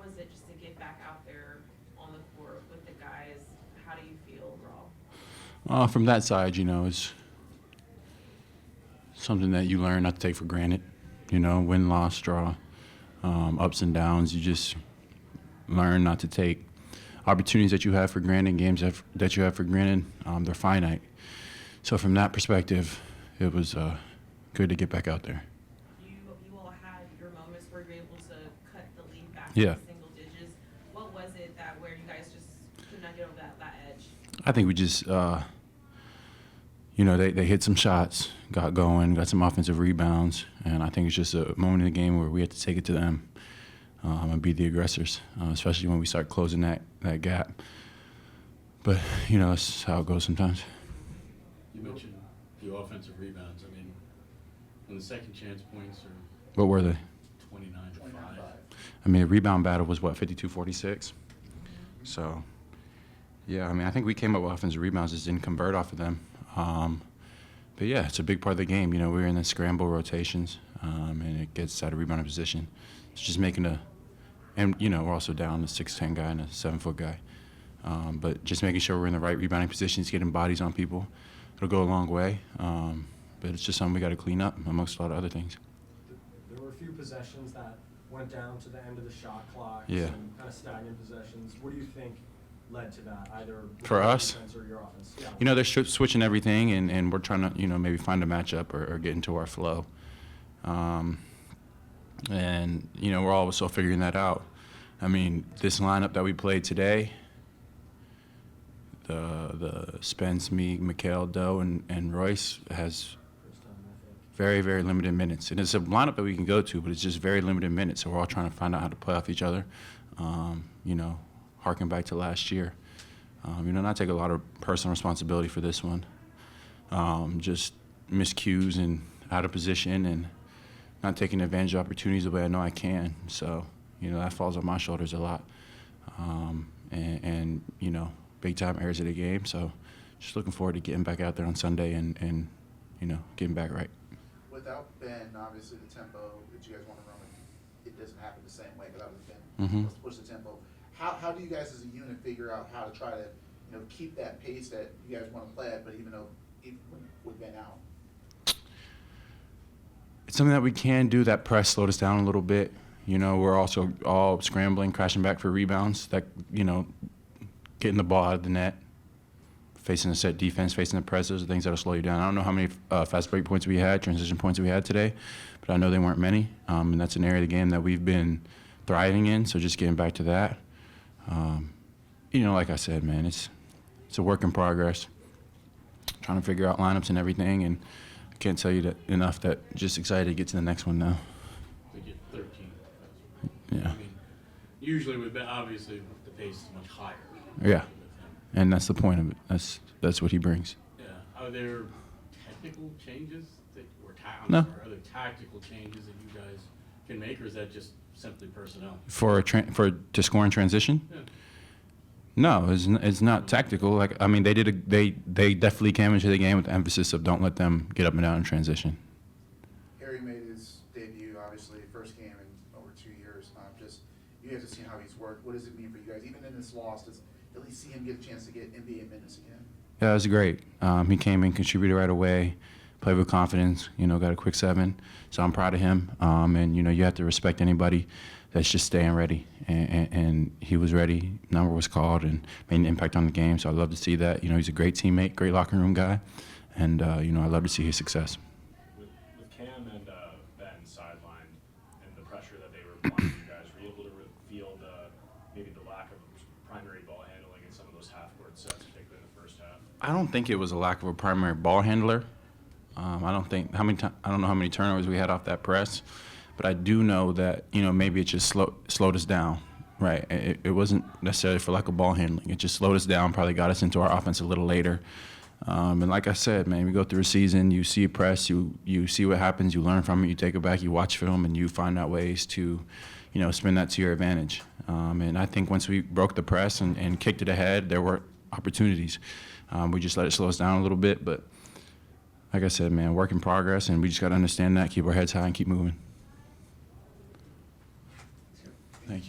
was it just to get back out there on the court with the guys? How do you feel overall? From that side, it's something that you learn not to take for granted. Win, loss, draw, ups and downs. You just learn not to take opportunities that you have for granted, games that you have for granted. They're finite. So from that perspective, it was good to get back out there. You all had your moments where you were able to cut the lead back Yeah. to single digits. What was it that where you guys just could not get over that edge? I think we just, they hit some shots, got going, got some offensive rebounds, and I think it's just a moment in the game where we had to take it to them and be the aggressors, especially when we start closing that gap. But, that's how it goes sometimes. You mentioned the offensive rebounds. I mean, when the second chance points are What were they? 29-5. I mean, the rebound battle was, 52-46? So, yeah, I mean, I think we came up with offensive rebounds, just didn't convert off of them. But, yeah, it's a big part of the game. We're in the scramble rotations, and it gets out of rebounding position. It's just making and, we're also down a 6'10" guy and a 7-foot guy. But just making sure we're in the right rebounding positions, getting bodies on people, it'll go a long way. But it's just something we got to clean up amongst a lot of other things. There were a few possessions that went down to the end of the shot clock. Yeah. Some kind of stagnant possessions. What do you think led to that, either For us? defense or your offense? Yeah. They're switching everything, and we're trying to, maybe find a matchup or get into our flow. And, we're all still figuring that out. I mean, this lineup that we played today, the Spence, me, Mikhail, Doe, and Royce has First time, I think. very, very limited minutes. And it's a lineup that we can go to, but it's just very limited minutes. So we're all trying to find out how to play off each other. Harken back to last year. Not take a lot of personal responsibility for this one. Just miscues and out of position and not taking advantage of opportunities the way I know I can. So, that falls on my shoulders a lot. And big time errors of the game. So just looking forward to getting back out there on Sunday and getting back right. Without Ben, obviously the tempo that you guys want to run, it doesn't happen the same way. Without Ben, Mhm. let's push the tempo. How do you guys as a unit figure out how to try to keep that pace that you guys want to play at, but even with Ben out? It's something that we can do. That press slowed us down a little bit. We're also all scrambling, crashing back for rebounds. That getting the ball out of the net, facing a set defense, facing the press, those are things that'll slow you down. I don't know how many fast break points we had, transition points we had today, but I know they weren't many, and that's an area of the game that we've been thriving in. So just getting back to that, like I said, man, it's a work in progress. Trying to figure out lineups and everything, and I can't tell you that enough. That just excited to get to the next one now. They get 13. Yeah. I mean, usually with Ben, obviously the pace is much higher. Yeah. with him. And that's the point of it. That's what he brings. Yeah. Are there technical changes No. are there tactical changes that you guys can make, or is that just simply personnel? To score in transition? Yeah. No, it's not tactical. They definitely came into the game with the emphasis of don't let them get up and down in transition. Harry made his debut, obviously, first game in over 2 years. You guys have seen how he's worked. What does it mean for you guys, even in this loss, to at least see him get a chance to get NBA minutes again? Yeah, it was great. He came in, contributed right away, played with confidence. Got a quick 7. So I'm proud of him. And you have to respect anybody that's just staying ready. And he was ready. Number was called and made an impact on the game. So I love to see that. He's a great teammate, great locker room guy, and I love to see his success. With Cam and Ben sidelined and the pressure that they were applying to you guys, were you able to feel maybe the lack of primary ball handling in some of those half-court sets, particularly in the first half? I don't think it was a lack of a primary ball handler. I don't know how many turnovers we had off that press, but I do know that maybe it just slowed us down. Right, it wasn't necessarily for lack of ball handling. It just slowed us down. Probably got us into our offense a little later. And like I said, man, we go through a season. You see a press, you see what happens, you learn from it, you take it back, you watch film, and you find out ways to, spin that to your advantage. And I think once we broke the press and kicked it ahead, there were opportunities. We just let it slow us down a little bit, but like I said, man, work in progress, and we just got to understand that, keep our heads high, and keep moving. Thank you.